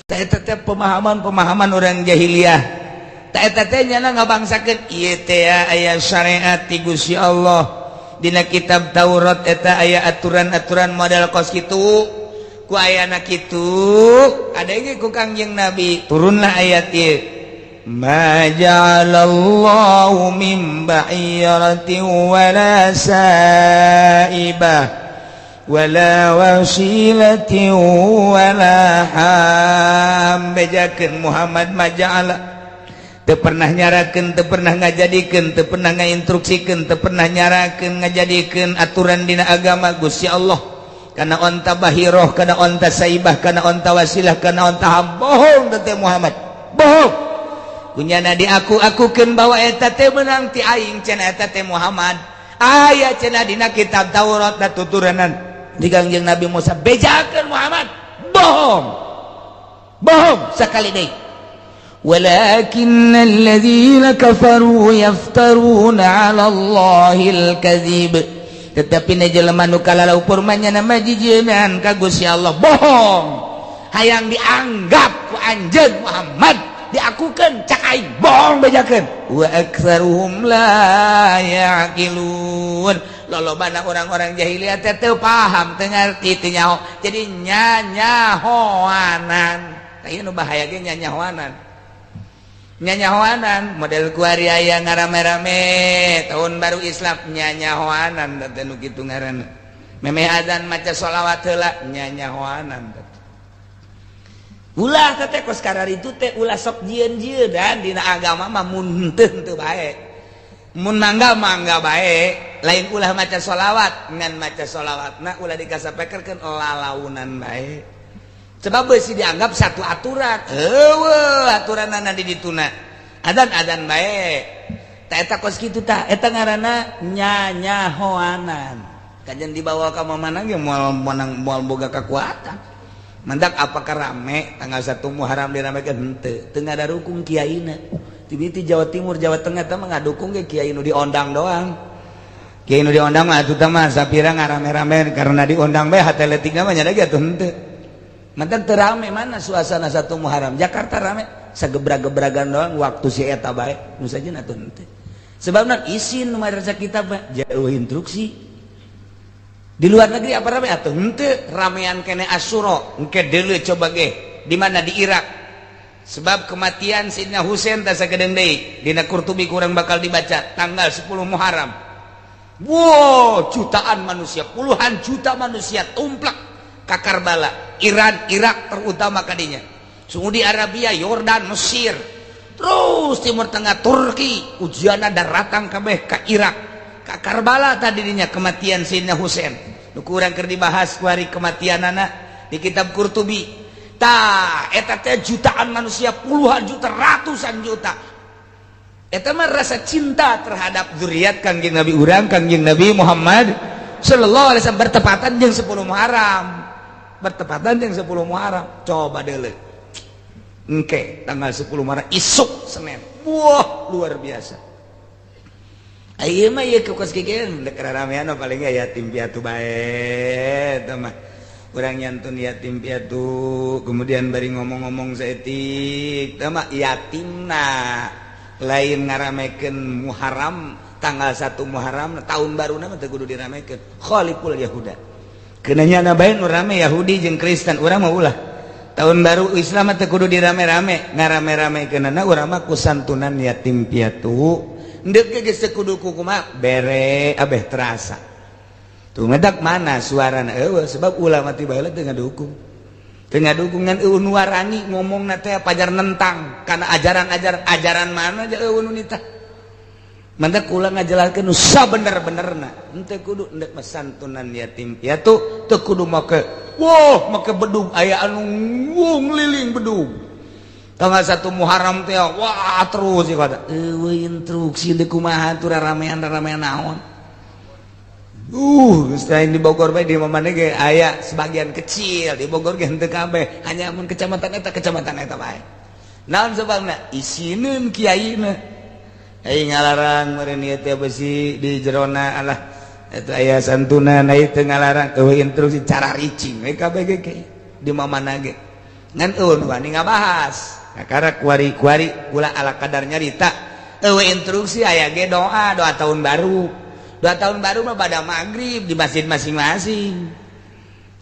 tetap pemahaman orang jahiliyah nyana ngabangsakeun ieu teh aya syariat ti Gusti Allah dina kitab Taurat eta aya aturan-aturan model kos kitu ku ayana kitu ada ge ku Kangjeng Nabi turunlah ayat ieu ma ja'alallahu min ba'iratin wala saibah wala wasilatin wala ham bejakeun Muhammad maja'ala teu pernah nyarakeun teu pernah ngajadikeun teu pernah ngainstruksikeun teu pernah nyarakeun ngajadikeun aturan dina agama Gusti Allah kana onta bahiroh kana onta saibah kana onta wasilah kana onta ham bohong teh Muhammad bohong kunyana diaku-akukeun bahwa eta teh meunang ti aing cenah eta teh Muhammad aya cenah dina kitab Taurat da tuturanan di Kangjeng Nabi Musa bejakeun Muhammad bohong sakali deui walakinnal ladzina kafaru yaftaruna 'ala Allahil kadzib tetapi na jelema nu kalalau purmanya nama jijieunaan ka Gusti Allah bohong hayang dianggap ku anjeun Muhammad diakukeun cak aing bohong bejakeun wa aktsaruhum la yaqilun lolobana orang-orang jahiliyah teu paham teu ngarti teu nyaho jadi nyanyahoanan aya nu bahaya ge nyanyahoanan model kuari aya ngarame-rame tahun baru Islam nyanyahoanan teh nu kitu ngaranna memeh adzan maca sholawat heula nyanyahoanan ulah teh kos kararitu teh ulah sok jieun-jieun dina agama mah mun teu bae mun mangga bae lain ulah maca sholawat ngan maca sholawatna ulah dikasapekerkeun lalaunan bae sebab beusi dianggap satu aturan eueuh aturanna di dituna adzan bae tah eta kos kitu tah eta ngaranna nyanyahoanan kajen dibawa ka mana ge moal boga kakuatan mandak apakah rame tanggal 1 Muharram diramekeun teu ngadarukung kiaina ti Jawa Timur Jawa Tengah teh ngadukung ge kiai nu diondang doang kiai nu diondang mah atuh teh mah sapira ngarame-rame karena diondang bae hateletingna mah nya ge atuh henteu mantak teu rame mana suasana 1 Muharram Jakarta rame sagebrag-gebragan doang waktu si eta bae nu sajeuna atuh henteu sebabna isin nu madrasah kitab mah jauh instruksi di luar negeri apa rame atuh henteu ramean kene Asyura engke deuleu coba ge di mana di Irak sebab kematian Sayyidina Husain tak sagedeng deui dina Qurtubi kurang bakal dibaca tanggal 10 Muharram wow jutaan manusia puluhan juta manusia tumplak ka Karbala Iran Irak terutama kadinya Saudi Arabia Yordan Mesir terus Timur Tengah Turki ujianna daratan kabeh ka Irak ka Karbala tadi dinya kematian Sayyidina Husain nu kurang keur dibahas ku hari kematianana di kitab Qurtubi tah eta teh jutaan manusia puluhan juta ratusan juta eta mah rasa cinta terhadap zuriat Kangjeng Nabi urang Kangjeng Nabi Muhammad sallallahu alaihi wasallam bertepatan jeung 10 Muharram coba deuleu engke tanggal 10 Muharram isuk Senin wah luar biasa ayeuna mah ieu kos kikieu dek ramean paling yatim piatu bae eta mah urang nyantun yatim piatu kemudian bari ngomong-ngomong saeutik teh mah yatimna lain ngaramekeun Muharram tanggal 1 Muharram tahun baruna mah teu kudu diramekeun khaliful yahuda keunanya bae nu rame Yahudi jeung Kristen urang mah ulah tahun baru Islam mah teu kudu dirame-rame ngarame-ramekeunana urang mah kusantunan yatim piatu endeuh ge geus teu kudu kumaha bere abeh terasa tuh ngedak mana suarana eueuh sebab ulama ti baheula teu ngadukung ngan eueuh nu warangi ngomongna teh pajar nentang kana ajaran mana aja eueuh nu nitah mantak ulah ngajelaskeun nu sabener-benerna henteu kudu endek santunan yatim piatu teu kudu make bedug aya anu ngliling bedug tanggal 1 Muharram teh wah terus ieu kata eueuh instruksi deui kumaha atuh ramean naon selain di Bogor bae di mana ge aya sebagian kecil di Bogor ge henteu kabeh hanya mun kecamatan eta bae naon sebabna isinin kiaina ai ngalarang meureun ieu teh besi di jerona alah eta aya santunan ai teu ngalarang eueuh instruksi cara ricing we kabeh ge di mana ge ngan wani ngabahas karena kuari kula ala kadar nyarita instruksi aya ge doa tahun baru mah pada maghrib di masjid masing-masing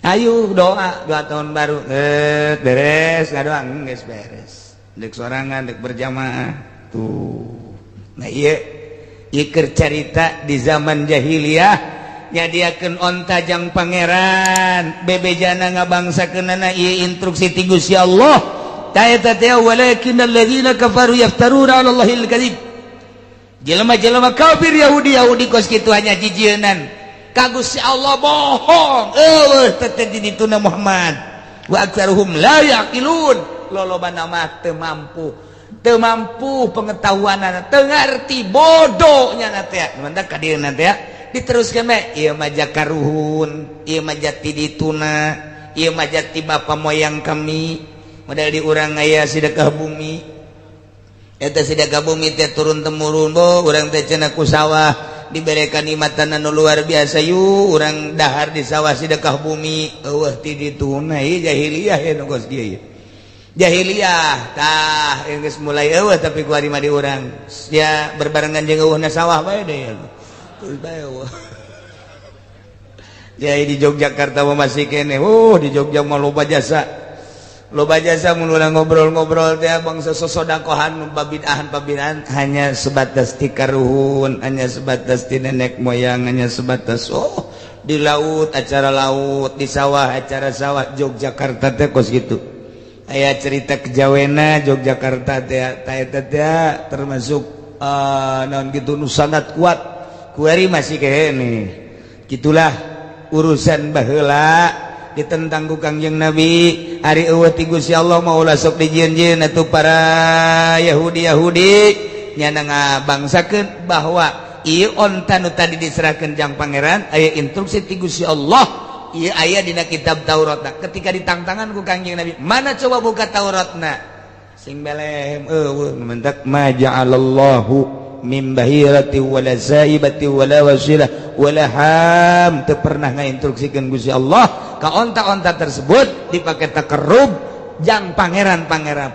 ayo doa tahun baru beres ngadoang geus beres dek sorangan dek berjamaah tuh nah ieu keur carita di zaman jahiliyah nyadiakeun onta jang pangeran bebejana ngabangsakeunana ieu instruksi ti Gusti Allah ta eta teh walakinnal ladzina kafaru yaftaruna 'ala Allahil kadzib jelema-jelema kafir Yahudi kos kitu hanya jijieun ka Gusti Allah bohong eueuh teh di dituna Muhammad wa aktsaruhum la yaqilun lolobana mah teu mampu pengetahuanana teu ngarti bodohnya na teh mantap ka dieu na teh diteruskan mah ieu mah jakaruhun ieu mah jati dituna ieu mah jati bapa moyang kami modal di urang aya sedekah bumi eta sedekah bumi teh turun temurun bo urang teh cenah ku sawah diberikan nikmatan anu luar biasa yu urang dahar di sawah sedekah bumi eueuh ti dituna ieu jahiliyah ya nu geus dieu jahiliyah tah geus mulai eueuh tapi ku ari mah di urang ya berbarengan jeung eueuhna sawah bae deui jadi di Yogyakarta masih kene di Jogja mah loba jasa mun ulah ngobrol-ngobrol teh bangsa sosodakohan pabidahan hanya sebatas ti karuhun hanya sebatas ti nenek moyang hanya sebatas di laut acara laut di sawah acara sawah Yogyakarta teh kos gitu aya cerita kejawena Yogyakarta teh eta teh termasuk naon kitu nu sangat kuat kuari masih kene gitulah urusan baheula ditentang ku Kangjeng Nabi ari eueuh ti Gusti Allah mau ulah sok dijieun-jieun atuh para Yahudi nyana ngabangsakeun bahwa ieu onta nu tadi diserahkeun jang pangeran aya instruksi ti Gusti Allah ieu aya dina kitab Tauratna ketika ditantangkan ku Kangjeng Nabi mana coba buka Tauratna sing belehem eueuh mentak ma ja'alallahu min bahirati wala saibati wala wasilah wala ham teu pernah ngainstruksikeun Gusti Allah ka onta-onta tersebut dipake takarrub jang pangeran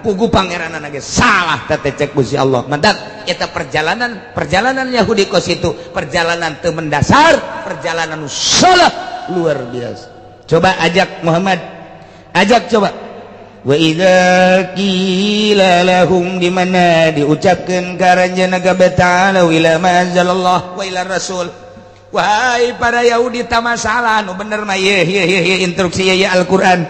pugu pangeranana ge salah teh cek Gusti Allah mantap eta perjalanan Yahudi kos itu perjalanan teu mendasar perjalanan salah luar biasa coba ajak Muhammad ajak coba wa idza qila lahum dimana diucapkeun ka ranjana ta'ala ila ma anzalallah wa ila rasul wahai para Yahudi ta masalah nu bener mah ye instruksi ya Al-Qur'an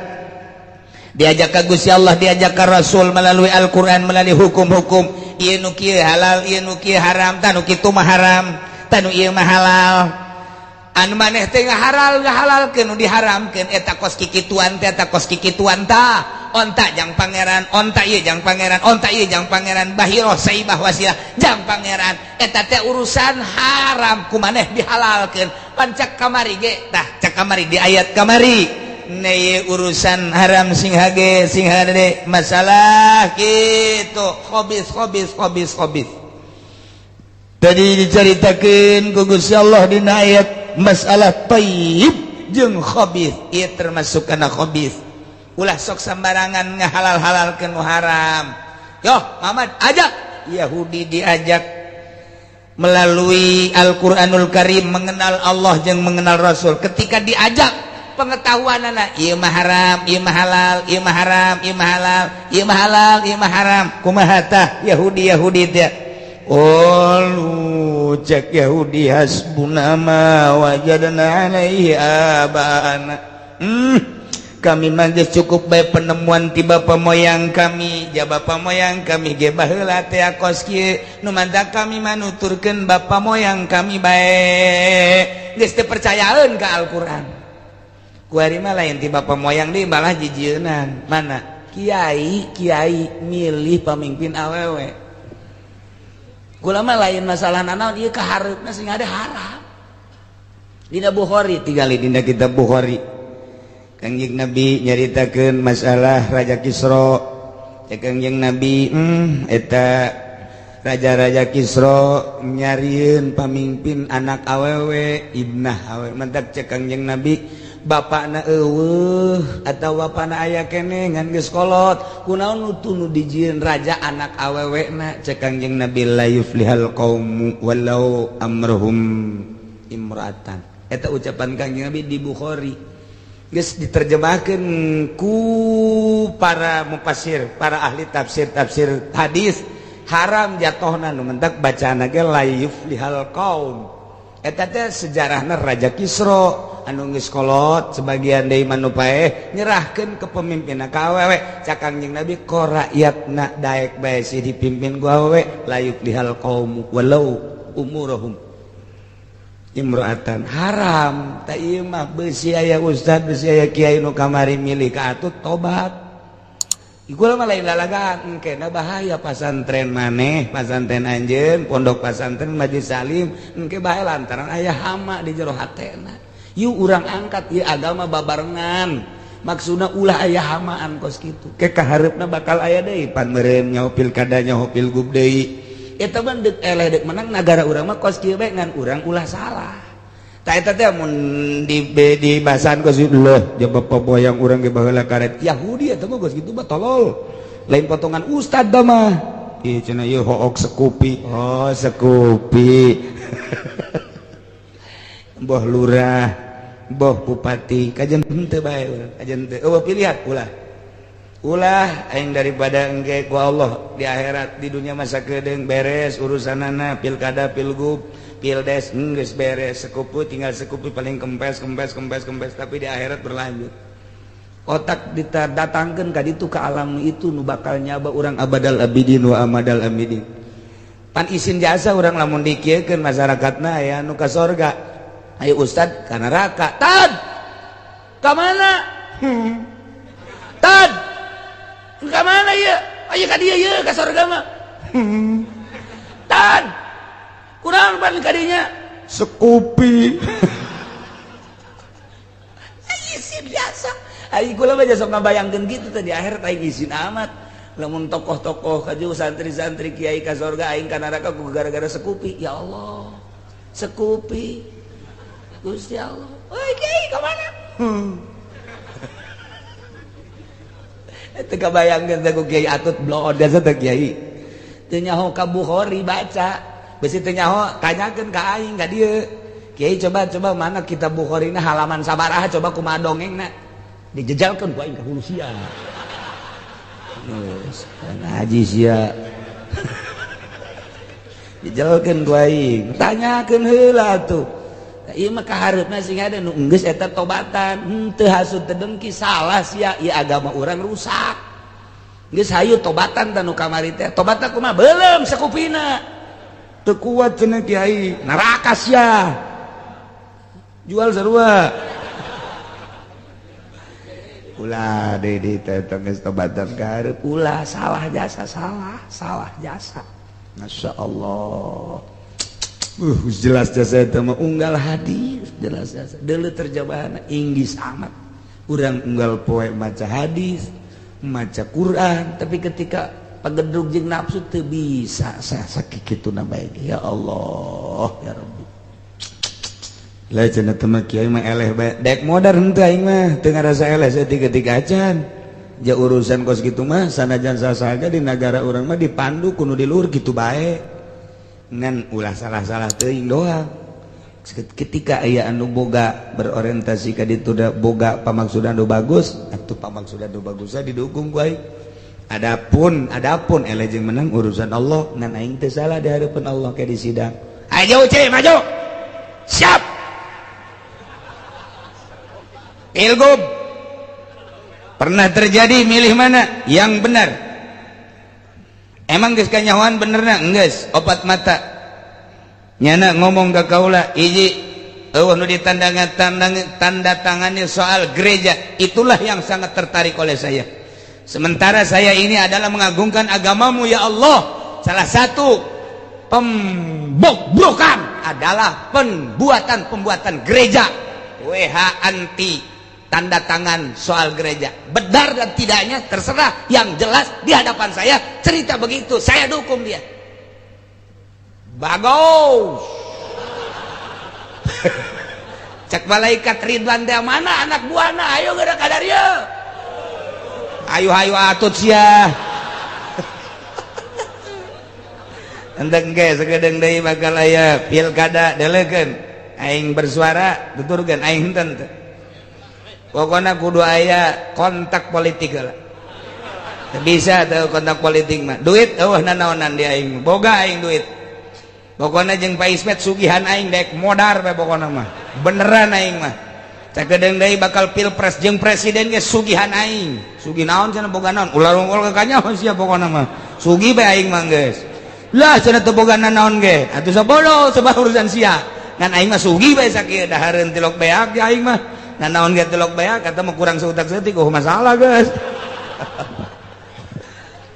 diajak ka Gusti Allah diajak ka Rasul melalui Al-Qur'an melalui hukum-hukum ieu nu kieu halal ieu nu kieu haram tanu kitu mah haram tanu ieu mah halal anu maneh teh ngahalalkeun nu diharamkeun eta kos kikituan teh eta kos kikituan tah onta jang pangeran onta ieu jang pangeran onta ieu jang pangeran bahiroh saibah wasilah jang pangeran eta teh urusan haram kumaneh dihalalkeun pancak kamari ge tah cak kamari di ayat kamari ne urusan haram sing hage sing hade masalah kitu khabis tadi diceritakeun ku Gusti Allah dina ayat masalah thayyib jeung khabis ieu termasuk kana khabis ulah sok sembarangan ngahalal-halalkeun nu haram yo Muhammad ajak Yahudi diajak melalui Al-Qur'anul Karim mengenal Allah jeung mengenal Rasul ketika diajak pengetahuanana ieu mah haram ieu mah halal ieu mah haram ieu mah halal ieu mah halal ieu mah haram kumaha tah Yahudi teh cek Yahudi hasbuna ma wajadna alaihi abana kami mah geus cukup bae penemuan ti bapa moyang kami ja bapa moyang kami ge baheula teh akos kieu nu mantap kami mah nuturkeun bapa moyang kami bae geus teu percayaeun ka Al-Qur'an kuari mah lain ti bapa moyang deui malah jijieunan mana kiai milih pamimpin awewe kula mah lain masalah nanaon ieu kahareupna sing ada haram dina Bukhari tinggali dina kitab Bukhari Kangjeng Nabi nyaritakeun masalah Raja Kisra Kangjeng Nabi eta raja-raja Kisra nyarieun pamimpin anak awewe ibnah awewe mantap cek Kangjeng Nabi bapakna atau bapakna aya kene ngan geus kolot kunaon nu dijieun raja anak awewena cek Kangjeng Nabi la yuflihal qaumu walau amruhum imra'atan eta ucapan Kangjeng Nabi di Bukhari geus diterjemahkeun ku para mufassir para ahli tafsir hadis haram jatohna nu mentak bacaana ge la yuflihal qaum eta teh sejarahna Raja Kisra anu geus kolot sebagian deui manu paeh nyerahkeun ke pemimpinna ka awewe cak Kangjeng Nabi ko rakyatna daek bae si dipimpin ku awewe la yuflihal qaum walau umuruhum imra'atan haram ta ieu mah beusi aya ustad beusi aya kiai nu kamari milih ka atut tobat Igul mah lain lalagaan, engkena bahaya pasantren maneh, pasantren anjeun, pondok pasantren Majelis Salim, engke bahaya lantaran aya hama di jero hatena. Yu urang angkat ieu agama babarengan. Maksudna ulah aya hamaan kos kitu. Ke kahareupna bakal aya deui pan meureun nyaho pilkada nyaho pilgub deui. Eta mah deuk eleh deuk menang nagara urang mah kos kieu bae ngan urang ulah salah. Ta eta teh mun di bahasan kos leuh jabab popoyang urang ge baheula karet Yahudi eta mah kos kitu mah tolol. Lain potongan ustad da mah. Ieu cenah ieu hook sekupi. Oh, sekupi. Boh lurah, boh bupati, kajen henteu bae urang, kajen teu. Eueuh pilihan ulah aing daripada engke ku Allah di akhirat di dunia masa kedeung beres urusanana pilkada pilgub pildes geus beres sekupu tinggal sekupu paling kempes tapi di akhirat berlanjut otak didatangkeun ka ditu ka alam itu nu bakal nyaba urang abadal abidin wa amadal amidin pan isin jasa urang lamun dikiekeun masyarakatna aya nu ka sorga aya ustad ka neraka tad ka mana tad ka mana ieu aya ka dieu ieu ka sorga mah tad kurang pan kadinya sekupi isin biasa ai kula mah sok ngabayangkeun kitu teh di akhirat aing isin amat lamun tokoh-tokoh kaju santri-santri kiai ka surga aing ka neraka ku gara-gara sekupi ya Allah sekupi Gusti Allah oi kiai ka mana teu kabayangkeun teh ku kiai atut blood dasa teh kiai teu nyaho ka Bukhari baca besi teu nyaho tanyakeun ka aing ka dieu kiai coba mana kitab Bukhari na halaman sabaraha coba kumaha dongengna dijejalkeun ku aing ka hulu sia geus ngaji sia dijejalkeun ku aing tanyakeun heula tuh ieu mah kahareupna sing ada nu geus eta tobatan teu hasud teu dengki salah sia ieu agama urang rusak geus hayu tobatan tanu kamari teh tobatna kumaha beuleum sakupina teu kuat cenah kiai neraka sia jual sarua ulah deui teh geus tobatan ka hareup ulah salah jasa masyaallah jelas jasa eta mah unggal hadis jelas jasa deuleu terjemahana inggis amat urang unggal poe maca hadis maca Quran tapi ketika pagedrug jeung nafsu teu bisa sakikituna bae ya Allah ya Rabbi lah cenah teh mah kiai mah eleh bae dek modar henteu aing mah teu ngarasa eleh saeutik-eutik acan ja urusan kos kitu mah sanajan sasaga di negara urang mah dipandu kudu di luhur kitu bae ngan ulah salah-salah teuing doang ketika aya anu boga berorientasi ka ditu da boga pamaksudan nu bagus atuh pamaksudan nu bagusna didukung ku aing adapun eleh jeung menang urusan Allah ngan aing teu salah di hareupeun Allah ke di sidang ayo cek maju siap pilgub pernah terjadi milih mana yang benar emang geus kanyahoan benerna geus opat mata nyana ngomong ka kaula hiji eueuh nu tanda tangannya soal gereja itulah yang sangat tertarik oleh saya sementara saya ini adalah mengagungkan agamamu ya Allah salah satu pembobrokan adalah pembuatan gereja WH anti tanda tangan soal gereja benar dan tidaknya terserah yang jelas di hadapan saya cerita begitu saya dukung dia bagus cek malaikat Ridwan teh mana anak buahna ayo geura ka dieu ayo atut sia endeng ge sagedeung deui bakal aya pilkada delekeun aing bersuara tuturkeun aing henteu teh pokona kudu aya kontak politik heula bisa tuh kontak politik mah duit eueuh nanaonan di aing boga aing duit pokona jeung Pak Ismet sugihan aing dek modar bae pokona mah beneran aing mah sagedeung deui bakal pilpres jeung presiden ge sugihan aing sugih naon cenah boga naon ulah ungkul ka kanyaho sia pokona mah sugih bae aing mah geus lah cenah teu boga naon ge atuh sabodo sabah urusan sia ngan aing mah sugih bae sakieu dahareun tilok beak di aing mah nanaon ge tilok beak kata mah kurang seutak-seutik masalah geus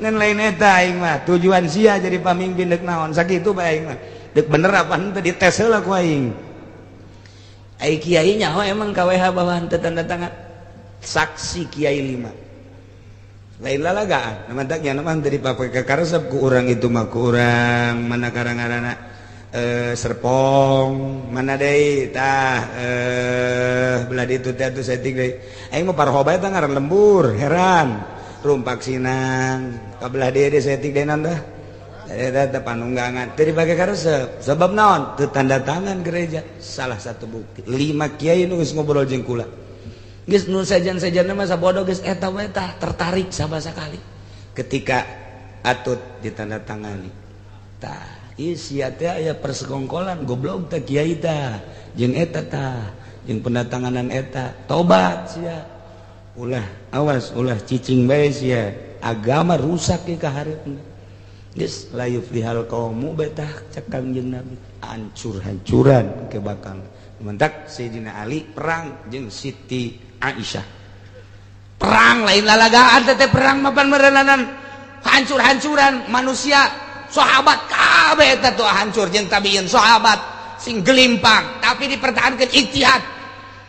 ngan lain eta aing mah tujuan sia jadi pamimpin deuk naon sakitu bae aing mah deuk bener apa henteu dites heula ku aing ai kiai nyaho emang KWH bahwa henteu tanda tangan saksi kiai 5 lain lalagaan namantak nya mah teu dipake karesep ku urang itu mah ku urang mana karangarana Serpong mana deui tah belah ditu teh atuh setting deui aing mah parhoba eta ngaran lembur heran rumpak sinang kabelah dia setting denan dah eta panunggangan teu dipake karesep sebab naon teu tanda tangan gereja salah satu bukti 5 kiai nu geus ngobrol jeung kula geus nu sajan-sajanna mah sabodo geus eta we tah tertarik sabasa kali ketika atut ditandatangani tah ieu sia teh aya persekongkolan goblok teh kiai tah jeung eta tah jeung pendatanganan eta tobat sia ulah awas ulah cicing bae sia agama rusak ke kahareupeuna geus la yuflihal qaumu betah cek Kangjeng Nabi hancur-hancuran ke bakal mentak Sayyidina Ali perang jeung Siti Aisyah perang lain lalagaan teh perang mapan merenanan hancur-hancuran manusia sahabat kabeh eta tuh hancur jeung tabiin sahabat sing gelimpang tapi dipertahankan ijtihad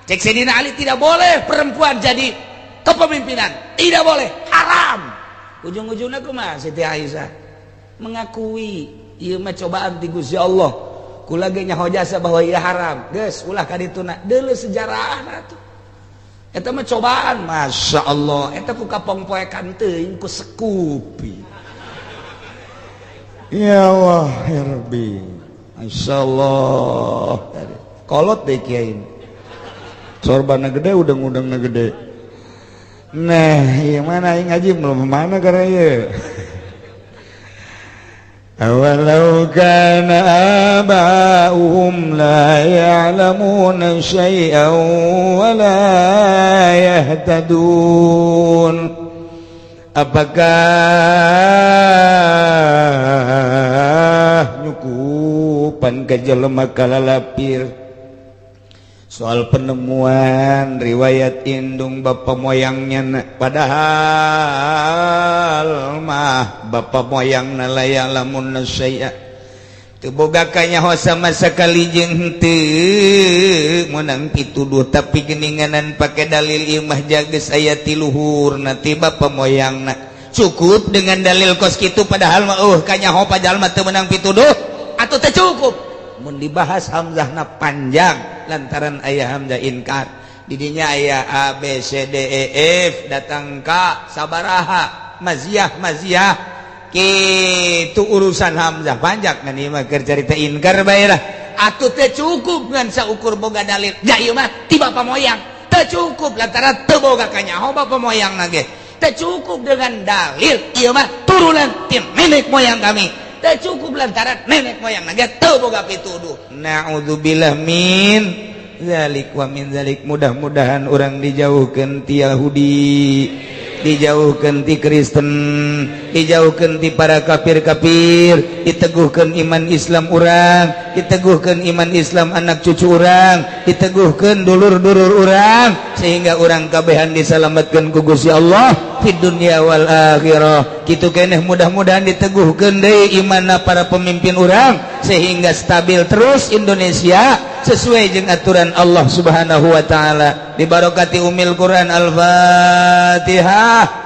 cek Sayyidina Ali tidak boleh perempuan jadi kepemimpinan tidak boleh haram ujung-ujungnya kumaha Siti Aisyah mengakui ieu mah cobaan ti Gusti Allah kula ge nyaho jasa bahwa ieu haram geus ulah ka dituna deuleu sejarahna tuh eta mah cobaan masyaallah eta ku kapongpoekan teuing ku sekupi ya Allah ya Rabbi masyaallah kolot deh kiai sorbana gede udang-udangna gede. Nah, yang mana yang ngaji belum mana karena ya. Awalau kana aba'uhum la ya'lamuna syai'an wa la yahtadun. Apakah nyukupan ka jelema kalalapir soal penemuan riwayat indung bapak moyangnya padahal mah bapak moyangna layak lamun syai'a teu boga kanyaho sama sakali jeung teu meunang pituduh tapi geuninganan pake dalil imah jageus aya ti luhurna ti bapak moyangna cukup dengan dalil kos kitu padahal mah kanyaho pajalma teu meunang pituduh atuh teu cukup mun dibahas hamzahna panjang lantaran ayah hamzah inkar didinya ayah A B C D E F datang ka sabaraha maziyah kitu urusan hamzah panjang ngan ieu mah keur carita inkar bae lah atuh teh cukup ngan saukur boga dalil da ieu mah ti bapa moyang teh cukup lantaran teu boga kanyaho bapa moyangna ge teh cukup dengan dalil ieu mah turunan ti nenek moyang kami teh cukup lantaran nenek moyang naga teu boga pituduh naudzubillah min zalik wa min zalik mudah-mudahan orang dijauhkeun ti Yahudi dijauhkeun ti Kristen dijauhkeun ti para kafir-kafir diteguhkeun iman Islam urang diteguhkeun iman Islam anak cucu urang diteguhkeun dulur-dulur urang sehingga urang kabehan disalametkeun ku Gusti Allah fid dunya wal akhirah kitu keneh mudah-mudahan diteguhkeun deui imanna para pemimpin urang sehingga stabil terus Indonesia sesuai jeung aturan Allah Subhanahu wa taala. Di barokati umil Quran Al-Fatihah.